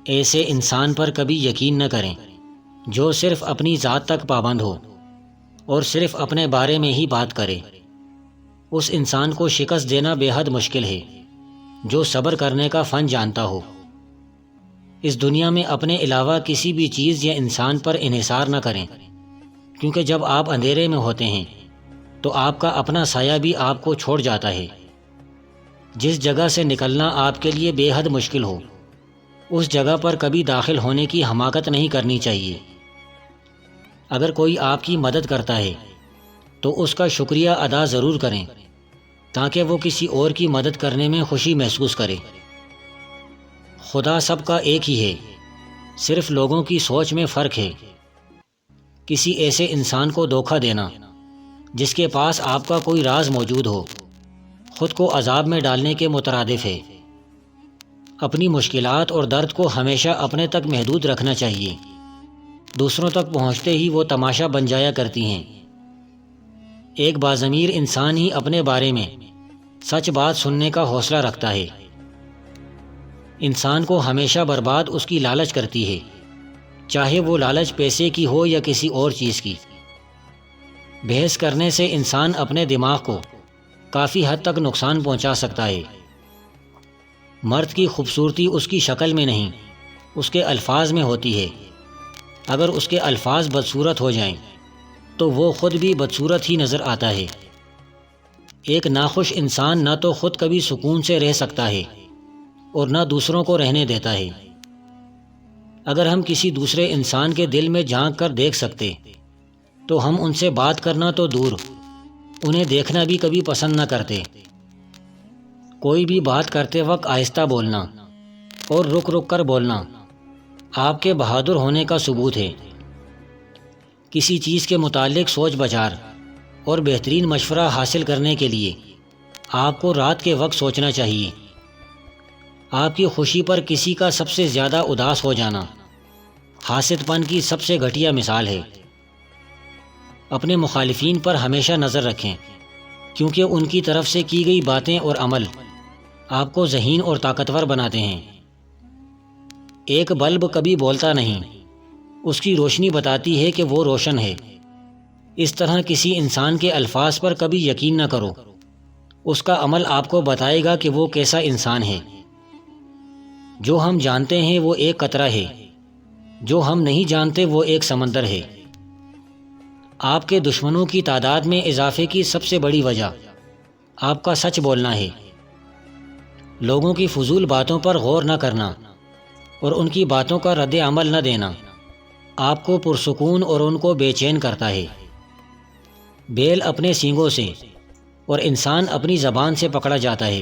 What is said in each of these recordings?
ایسے انسان پر کبھی یقین نہ کریں جو صرف اپنی ذات تک پابند ہو اور صرف اپنے بارے میں ہی بات کرے۔ اس انسان کو شکست دینا بے حد مشکل ہے جو صبر کرنے کا فن جانتا ہو۔ اس دنیا میں اپنے علاوہ کسی بھی چیز یا انسان پر انحصار نہ کریں، کیونکہ جب آپ اندھیرے میں ہوتے ہیں تو آپ کا اپنا سایہ بھی آپ کو چھوڑ جاتا ہے۔ جس جگہ سے نکلنا آپ کے لیے بے حد مشکل ہو، اس جگہ پر کبھی داخل ہونے کی حماقت نہیں کرنی چاہیے۔ اگر کوئی آپ کی مدد کرتا ہے تو اس کا شکریہ ادا ضرور کریں تاکہ وہ کسی اور کی مدد کرنے میں خوشی محسوس کرے۔ خدا سب کا ایک ہی ہے، صرف لوگوں کی سوچ میں فرق ہے۔ کسی ایسے انسان کو دھوکہ دینا جس کے پاس آپ کا کوئی راز موجود ہو، خود کو عذاب میں ڈالنے کے مترادف ہے۔ اپنی مشکلات اور درد کو ہمیشہ اپنے تک محدود رکھنا چاہیے، دوسروں تک پہنچتے ہی وہ تماشا بن جایا کرتی ہیں۔ ایک باضمیر انسان ہی اپنے بارے میں سچ بات سننے کا حوصلہ رکھتا ہے۔ انسان کو ہمیشہ برباد اس کی لالچ کرتی ہے، چاہے وہ لالچ پیسے کی ہو یا کسی اور چیز کی۔ بحث کرنے سے انسان اپنے دماغ کو کافی حد تک نقصان پہنچا سکتا ہے۔ مرد کی خوبصورتی اس کی شکل میں نہیں، اس کے الفاظ میں ہوتی ہے۔ اگر اس کے الفاظ بدصورت ہو جائیں تو وہ خود بھی بدصورت ہی نظر آتا ہے۔ ایک ناخوش انسان نہ تو خود کبھی سکون سے رہ سکتا ہے اور نہ دوسروں کو رہنے دیتا ہے۔ اگر ہم کسی دوسرے انسان کے دل میں جھانک کر دیکھ سکتے تو ہم ان سے بات کرنا تو دور، انہیں دیکھنا بھی کبھی پسند نہ کرتے۔ کوئی بھی بات کرتے وقت آہستہ بولنا اور رک رک کر بولنا آپ کے بہادر ہونے کا ثبوت ہے۔ کسی چیز کے متعلق سوچ بچار اور بہترین مشورہ حاصل کرنے کے لیے آپ کو رات کے وقت سوچنا چاہیے۔ آپ کی خوشی پر کسی کا سب سے زیادہ اداس ہو جانا حاسد پن کی سب سے گھٹیا مثال ہے۔ اپنے مخالفین پر ہمیشہ نظر رکھیں، کیونکہ ان کی طرف سے کی گئی باتیں اور عمل آپ کو ذہین اور طاقتور بناتے ہیں۔ ایک بلب کبھی بولتا نہیں، اس کی روشنی بتاتی ہے کہ وہ روشن ہے۔ اس طرح کسی انسان کے الفاظ پر کبھی یقین نہ کرو، اس کا عمل آپ کو بتائے گا کہ وہ کیسا انسان ہے۔ جو ہم جانتے ہیں وہ ایک قطرہ ہے، جو ہم نہیں جانتے وہ ایک سمندر ہے۔ آپ کے دشمنوں کی تعداد میں اضافے کی سب سے بڑی وجہ آپ کا سچ بولنا ہے۔ لوگوں کی فضول باتوں پر غور نہ کرنا اور ان کی باتوں کا رد عمل نہ دینا آپ کو پرسکون اور ان کو بے چین کرتا ہے۔ بیل اپنے سینگوں سے اور انسان اپنی زبان سے پکڑا جاتا ہے۔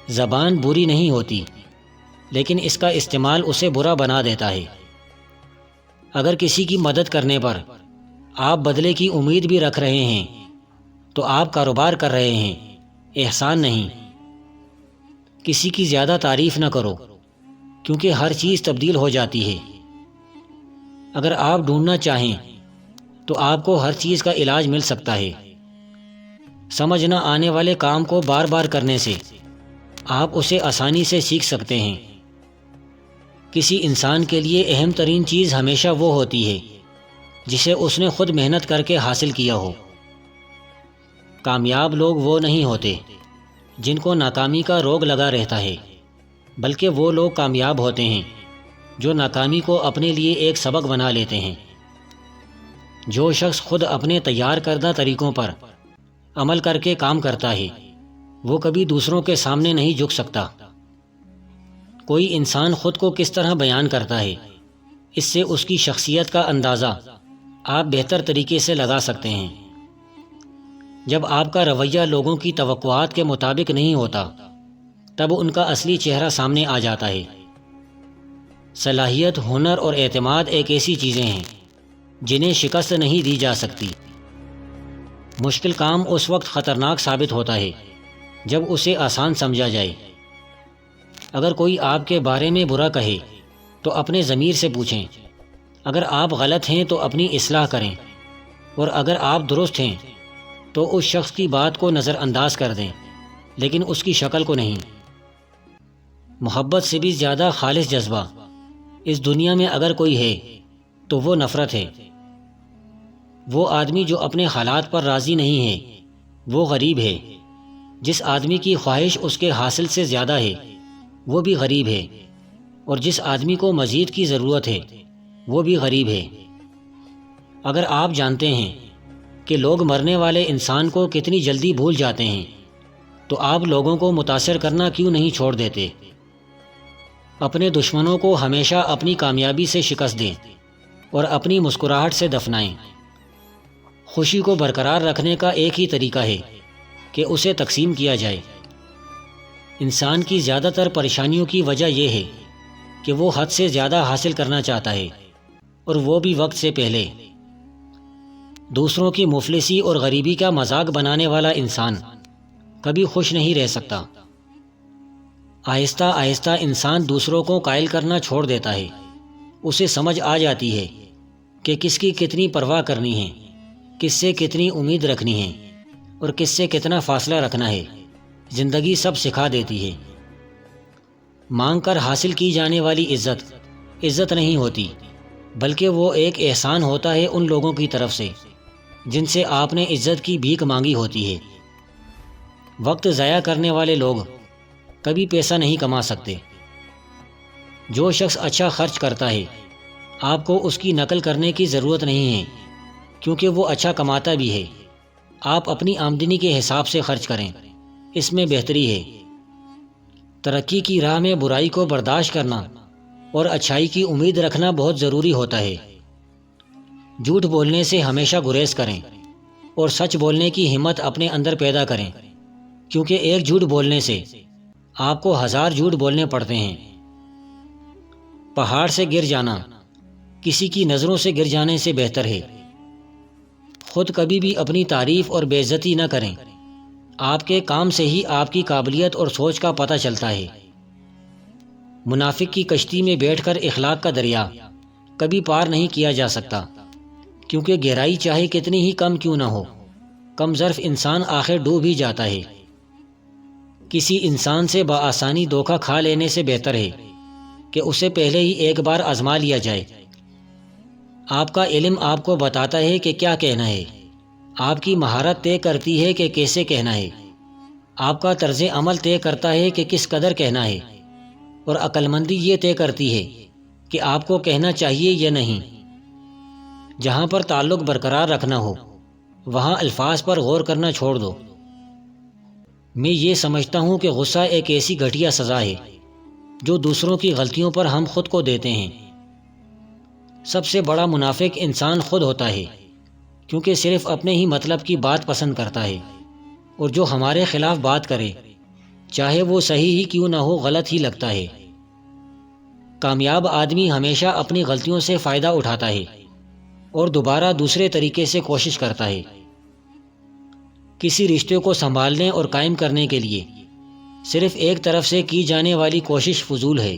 زبان بری نہیں ہوتی، لیکن اس کا استعمال اسے برا بنا دیتا ہے۔ اگر کسی کی مدد کرنے پر آپ بدلے کی امید بھی رکھ رہے ہیں تو آپ کاروبار کر رہے ہیں، احسان نہیں۔ کسی کی زیادہ تعریف نہ کرو، کیونکہ ہر چیز تبدیل ہو جاتی ہے۔ اگر آپ ڈھونڈنا چاہیں تو آپ کو ہر چیز کا علاج مل سکتا ہے۔ سمجھ نہ آنے والے کام کو بار بار کرنے سے آپ اسے آسانی سے سیکھ سکتے ہیں۔ کسی انسان کے لیے اہم ترین چیز ہمیشہ وہ ہوتی ہے جسے اس نے خود محنت کر کے حاصل کیا ہو۔ کامیاب لوگ وہ نہیں ہوتے جن کو ناکامی کا روگ لگا رہتا ہے، بلکہ وہ لوگ کامیاب ہوتے ہیں جو ناکامی کو اپنے لیے ایک سبق بنا لیتے ہیں۔ جو شخص خود اپنے تیار کردہ طریقوں پر عمل کر کے کام کرتا ہے وہ کبھی دوسروں کے سامنے نہیں جھک سکتا۔ کوئی انسان خود کو کس طرح بیان کرتا ہے، اس سے اس کی شخصیت کا اندازہ آپ بہتر طریقے سے لگا سکتے ہیں۔ جب آپ کا رویہ لوگوں کی توقعات کے مطابق نہیں ہوتا تب ان کا اصلی چہرہ سامنے آ جاتا ہے۔ صلاحیت، ہنر اور اعتماد ایک ایسی چیزیں ہیں جنہیں شکست نہیں دی جا سکتی۔ مشکل کام اس وقت خطرناک ثابت ہوتا ہے جب اسے آسان سمجھا جائے۔ اگر کوئی آپ کے بارے میں برا کہے تو اپنے ضمیر سے پوچھیں۔ اگر آپ غلط ہیں تو اپنی اصلاح کریں، اور اگر آپ درست ہیں تو اس شخص کی بات کو نظر انداز کر دیں، لیکن اس کی شکل کو نہیں۔ محبت سے بھی زیادہ خالص جذبہ اس دنیا میں اگر کوئی ہے تو وہ نفرت ہے۔ وہ آدمی جو اپنے حالات پر راضی نہیں ہے وہ غریب ہے۔ جس آدمی کی خواہش اس کے حاصل سے زیادہ ہے وہ بھی غریب ہے، اور جس آدمی کو مزید کی ضرورت ہے وہ بھی غریب ہے۔ اگر آپ جانتے ہیں کہ لوگ مرنے والے انسان کو کتنی جلدی بھول جاتے ہیں تو آپ لوگوں کو متاثر کرنا کیوں نہیں چھوڑ دیتے؟ اپنے دشمنوں کو ہمیشہ اپنی کامیابی سے شکست دیں اور اپنی مسکراہٹ سے دفنائیں۔ خوشی کو برقرار رکھنے کا ایک ہی طریقہ ہے کہ اسے تقسیم کیا جائے۔ انسان کی زیادہ تر پریشانیوں کی وجہ یہ ہے کہ وہ حد سے زیادہ حاصل کرنا چاہتا ہے، اور وہ بھی وقت سے پہلے۔ دوسروں کی مفلسی اور غریبی کا مذاق بنانے والا انسان کبھی خوش نہیں رہ سکتا۔ آہستہ آہستہ انسان دوسروں کو قائل کرنا چھوڑ دیتا ہے۔ اسے سمجھ آ جاتی ہے کہ کس کی کتنی پرواہ کرنی ہے، کس سے کتنی امید رکھنی ہے اور کس سے کتنا فاصلہ رکھنا ہے۔ زندگی سب سکھا دیتی ہے۔ مانگ کر حاصل کی جانے والی عزت نہیں ہوتی، بلکہ وہ ایک احسان ہوتا ہے ان لوگوں کی طرف سے جن سے آپ نے عزت کی بھیک مانگی ہوتی ہے۔ وقت ضائع کرنے والے لوگ کبھی پیسہ نہیں کما سکتے۔ جو شخص اچھا خرچ کرتا ہے آپ کو اس کی نقل کرنے کی ضرورت نہیں ہے، کیونکہ وہ اچھا کماتا بھی ہے۔ آپ اپنی آمدنی کے حساب سے خرچ کریں، اس میں بہتری ہے۔ ترقی کی راہ میں برائی کو برداشت کرنا اور اچھائی کی امید رکھنا بہت ضروری ہوتا ہے۔ جھوٹ بولنے سے ہمیشہ گریز کریں اور سچ بولنے کی ہمت اپنے اندر پیدا کریں، کیونکہ ایک جھوٹ بولنے سے آپ کو 1000 جھوٹ بولنے پڑتے ہیں۔ پہاڑ سے گر جانا کسی کی نظروں سے گر جانے سے بہتر ہے۔ خود کبھی بھی اپنی تعریف اور بے عزتی نہ کریں۔ آپ کے کام سے ہی آپ کی قابلیت اور سوچ کا پتہ چلتا ہے۔ منافق کی کشتی میں بیٹھ کر اخلاق کا دریا کبھی پار نہیں کیا جا سکتا، کیونکہ گہرائی چاہے کتنی ہی کم کیوں نہ ہو، کم ظرف انسان آخر ڈوب ہی جاتا ہے۔ کسی انسان سے بآسانی دھوکہ کھا لینے سے بہتر ہے کہ اسے پہلے ہی ایک بار آزما لیا جائے۔ آپ کا علم آپ کو بتاتا ہے کہ کیا کہنا ہے، آپ کی مہارت طے کرتی ہے کہ کیسے کہنا ہے، آپ کا طرز عمل طے کرتا ہے کہ کس قدر کہنا ہے، اور عقل مندی یہ طے کرتی ہے کہ آپ کو کہنا چاہیے یا نہیں۔ جہاں پر تعلق برقرار رکھنا ہو وہاں الفاظ پر غور کرنا چھوڑ دو۔ میں یہ سمجھتا ہوں کہ غصہ ایک ایسی گھٹیا سزا ہے جو دوسروں کی غلطیوں پر ہم خود کو دیتے ہیں۔ سب سے بڑا منافق انسان خود ہوتا ہے، کیونکہ صرف اپنے ہی مطلب کی بات پسند کرتا ہے، اور جو ہمارے خلاف بات کرے چاہے وہ صحیح ہی کیوں نہ ہو غلط ہی لگتا ہے۔ کامیاب آدمی ہمیشہ اپنی غلطیوں سے فائدہ اٹھاتا ہے اور دوبارہ دوسرے طریقے سے کوشش کرتا ہے۔ کسی رشتے کو سنبھالنے اور قائم کرنے کے لیے صرف ایک طرف سے کی جانے والی کوشش فضول ہے۔